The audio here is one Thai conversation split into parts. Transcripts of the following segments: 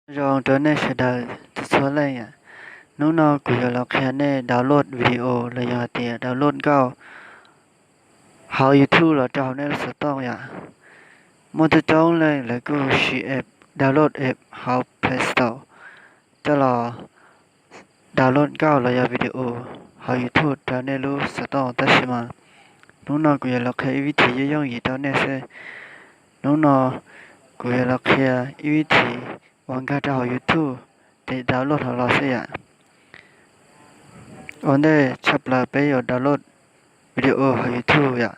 Rong to ne shada so la ya. No no ku yo la kha ne download video la ya ti download go. How YouTube la down ne sa tong ya. Mo to tong la ku shi app download app how Play Store. Ta la download go la ya video how YouTube down ne lu sa tong ta shi ma. No no ku yo la kha vi ti ye yong yi down ne se. No no ku yo la kha vi ti wang ga down YouTube để download họ lo sẽ ạ. On đây chập là bây giờ download video ở YouTube ạ.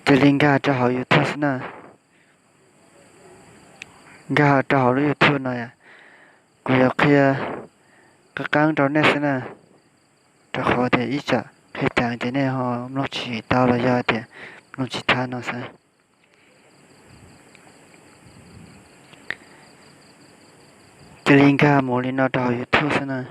Để link ra cho họ YouTube nè. Ra cho họ YouTube này ạ. Của kia các căng đó nè nè. Cho họ để ý chả. Khi tặng thế này họ nó chỉ tao là do thì nó chỉ tha nó sẽ. Để link ra một link nó cho họ YouTube nè.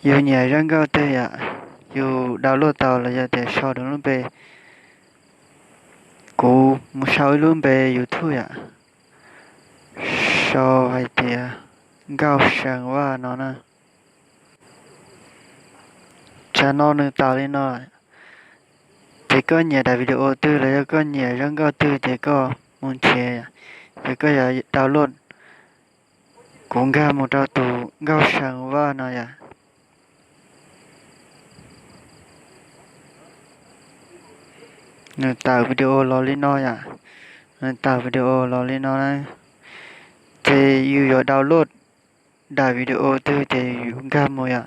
Yêu nhà răng cao tê ạ. Yêu download tao là do để sau đó luôn về. Cô một sau luôn về YouTube ạ. Sau hay thì gạo sáng và nó nè. Cha nó nâng tạo lên nó. Thì có nhà đại video tư là có nhà răng cao tư thì có muốn chè. Thì có nhà download. Cũng ra một trao tù gạo sáng và nó ạ. Nên tạo video lo lên nó ạ. Nên tạo video lo lên nó này. Thì yêu yo download đại video tư thì ra một ạ.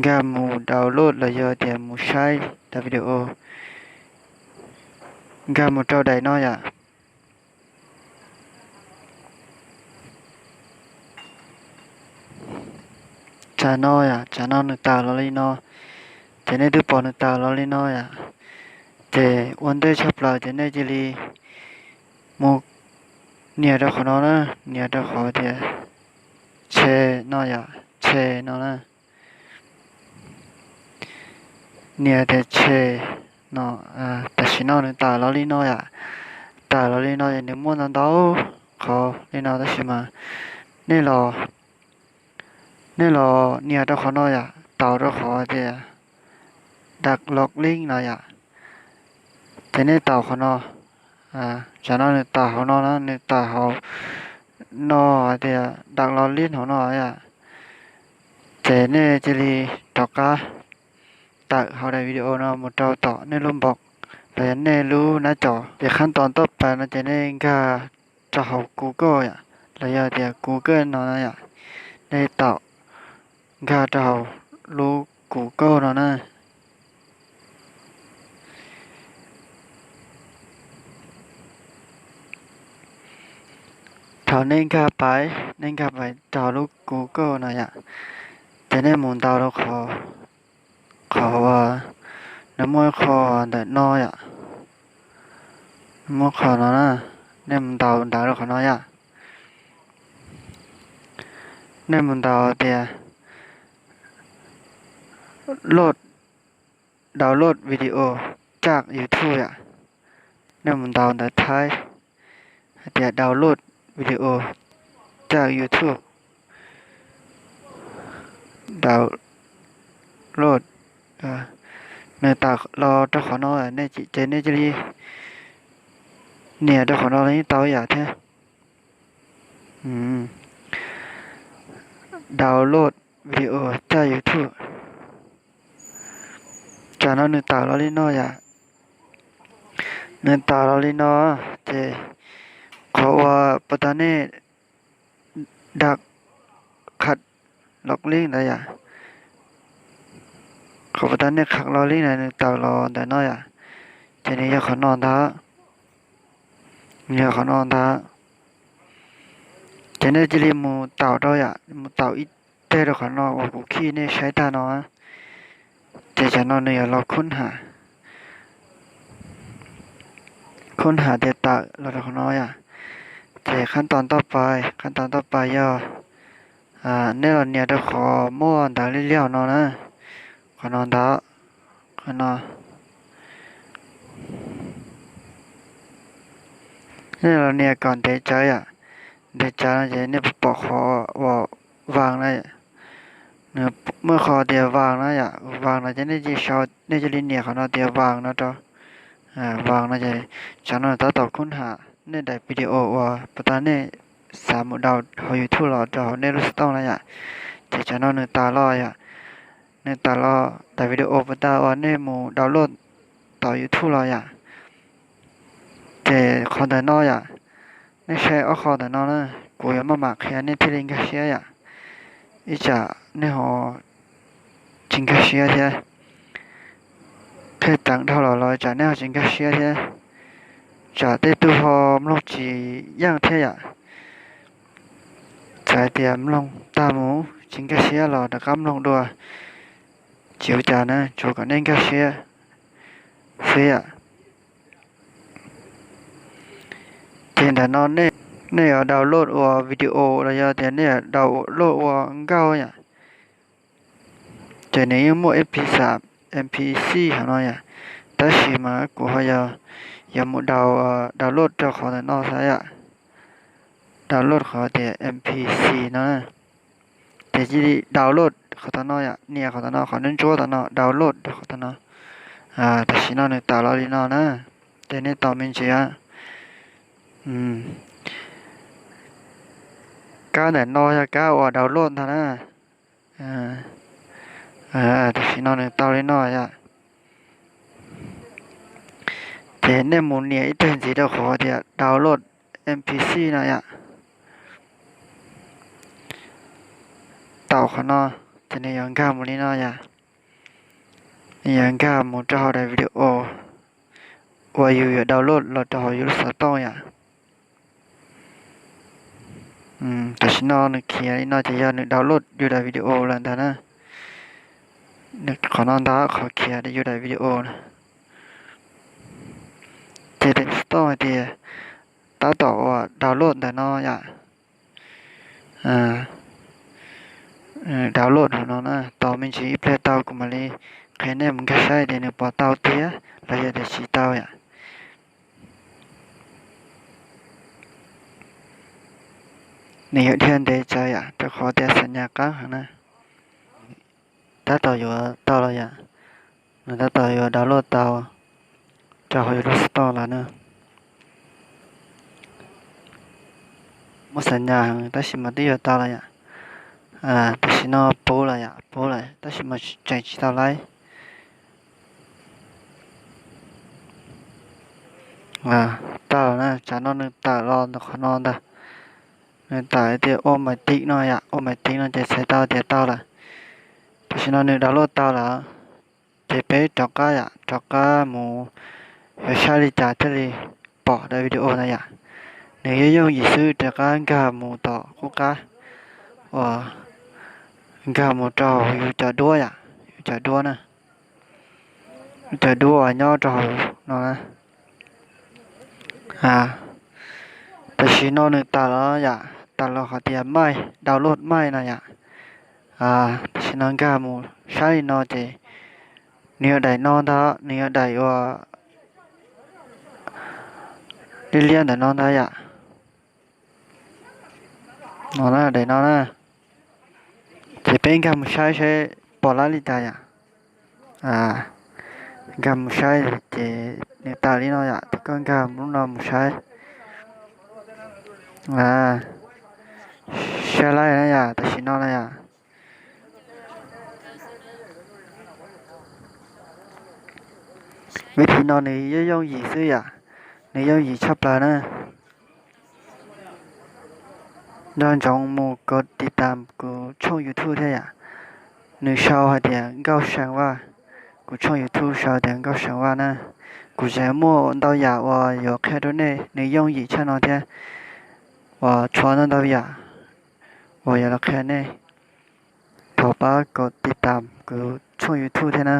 Ra một download là do thì một sai đại video. Ra một trao đại nó ạ. Cha nó được tạo lo lên nó. Thế nên tôi bỏ được tạo lo lên nó ạ. Thì vấn đề chấp lại thế này chỉ là một nhà đó khó nó nè, nhà đó khó thì chê nó ạ, chê nó nè. Nhà thì chê nó ta chỉ nó được tạo lo lên nó ạ. Tạo lo lên nó thì nếu muốn nó đâu khó lên nó đó chỉ mà nên là nhà đó khó nó ạ, tạo đó khó thì đặt log link nó ạ. Thế nên tạo khó nó cho nó được tạo khó nó nên tạo nó thì đặt log link khó nó ạ. Thế nên chỉ là đọc cả tạo họ đại video nó một trâu tỏ nên luôn bọc là nên lưu nó cho đểขั้นตอนต่อไปnóจะnên cả cho học Google ạ. Là giờ thì Google nó ạ. Để tạo cả cho học lưu Google nó nè. Thảo nên cả phải tạo lưu Google nó ạ. Thế nên muốn tạo nó khó nó mới khó để nó ạ. Nó khó nó nè. Nên mình tạo được khó nó ạ. Nên mình tạo thì download video จาก YouTube อ่ะnên mình tạo tại Thái thì download video จาก YouTube download nên tạo lo cho khó nó nên chị chế nên chỉ nè cho khó nó lấy tao giả thế download video จาก YouTube cho nó nên tạo nó lên nó giả nên tạo nó lên nó thì có bắt đầu này đặt khắc log link này à có bắt đầu này khắc log link này nên tạo nó để nó à thì này giờ khó nón đó giờ khó nón đó thì này chỉ là một tạo thôi à một tạo ít thế rồi khó nón và khi này sai ta nó thì cho nó này là khốn hả ค้นหา data เราขอนอยแต่ขั้นตอนต่อไปย่อเนี่ยเราเนี่ยจะขอมั่วดาวเลี้ยวๆเนาะนะขอนอนดาวขอนอนเนี่ยเราเนี่ยก่อนเดใจเดใจเราจะเนี่ยปอกคอว่าวางนะเนี่ยเมื่อคอเดียววางนะวางเราจะเนี่ยจะชอบเนี่ยจะลิ้นเนี่ยขอนอนเดียววางนะจ๊ะวางนะจะฉันนอนต่อค้นหาเนี่ยได้วิดีโอว่าปตาเนี่ยสามดาวเขาอยู่ทั่วเราจะเนี่ยรู้สึกต้องนะจะฉันนอนตาลอยเนี่ยตาลอแต่วิดีโอปตาว่าเนี่ยหมูดาวน์โหลดต่อ YouTube เราแต่คอนเทนต์น้อยเนี่ยแชร์เอาคอนเทนต์น้อยนะกูยังมาหมักแค่เนี่ยที่ลิงก์แชร์อีจ่าเนี่ยหอจริงก็แชร์เถอะแค่ตังเท่าไหร่จ่าเนี่ยจริงก็แชร์เถอะจ่าได้ตัวพอมลงจีย่างเถอะจ่าเตรียมลงตาหมูจริงก็แชร์เราแต่กำลงด้วยจิ๋วจ่านะจูกันเนี่ยก็แชร์เสียเจนแต่นอนเนี่ยดาวน์โหลดว่าวิดีโอระยะแต่เนี่ยดาวน์โหลดว่าเก่าแต่เนี่ยยังมั่ว MP3 MP4 หน่อยแต่สิมากูหายามุดาวน์โหลดเจ้าของแต่นอกใช่ดาวน์โหลดเขาแต่ MP4 เนาะแต่ที่ดาวน์โหลดเขาแต่นอกเนี่ยเขาแต่นอกเขาเน้นโจ้แต่นอกดาวน์โหลดเขาแต่นอกแต่สินอนเนี่ยตาเราดีนอนะแต่เนี่ยต่อมินเชียก้าวไหนนอยก้าวว่าดาวน์โหลดท่านะแต่สินอนเนี่ยตาดีนอยแต่เนี่ยหมุนเนี่ยอีเต็นสีเดียวขอเดียดาวน์โหลด MP4 นะเต่าเขาเนาะแต่เนี่ยยังก้าวมุนนี่เนาะยังก้าวมุนจะเอาได้วิดีโอว่าอยู่ดาวน์โหลดเราจะเอาอยู่สต๊อกแต่สินอนเนี่ยเขียนนอจะยาเนี่ยดาวน์โหลดอยู่ได้วิดีโอแล้วท่านะเนี่ยขอนอนดาวขอเขียนได้อยู่ได้วิดีโอนะเจเดสต๊อกเดียต่อว่าดาวน์โหลดแต่เนาะดาวน์โหลดเนาะนะต่อมันจะเพลย์เตากุมาเลยแค่เนี่ยมันก็ใช้เดี๋ยวเนี่ยพอเตาเตี้ยเราจะได้ชี้เตานี่เทียนเดใจจะขอเดี๋ยวสัญญากันนะถ้าต่ออยู่เตาเราถ้าต่ออยู่ดาวน์โหลดเตาจะคอยรู้สตอแล้วเนอะมาสัญญาแต่สิมาที่อยู่เตาเราแต่สินอปูเลยแต่สิมาใจชี้เตาไรเตานะจะนอนนึงตารอนขอนอนแต่เดี๋ยวโอมาติ๊กหน่อยโอมาติ๊กหน่อยจะใช้เตาเดี๋ยวเตาละแต่สินอนึงดาวน์โหลดเตาละจะไปจอกก้าหมูชาลิจ่าจะเลยปอได้วิดีโอนะเนี่ยยังยิ่งซื้อจากการกาหมูต่อคุกะว่ากาหมูต่ออยู่จะด้วยอยู่จะด้วยนะจะด้วยย่อต่อเนาะแต่ชีโน่นึงตาแล้วตาเราเขาเตรียมไม่ดาวน์โหลดไม่นะแต่ชีนังกาหมูใช่นอเจเนื้อใดนอนท่าเนื้อใดว่าเรียนแต่นอนท่นอนนะใดนอนนะจะเป็นกาหมูใช้ปอลาลิตกาหมูใช้เจเนื้อตาลีนอแต่ก็กาหมูนอหมูใช้ใช่ไรนะแต่ชินอนะวิธีนอนนี้ย่องหยีซื้อนี่ย่องหยีชอบปลานะนอนจงมูกดติดตามกูช่อง YouTube เท่你少一点搞生活，กูช่อง YouTube 少点搞生活呢。กู节目到呀，我有看到你用以前那天，我传到呀，我有了看呢，头把个ติดตามกูช่อง YouTube เท่นะ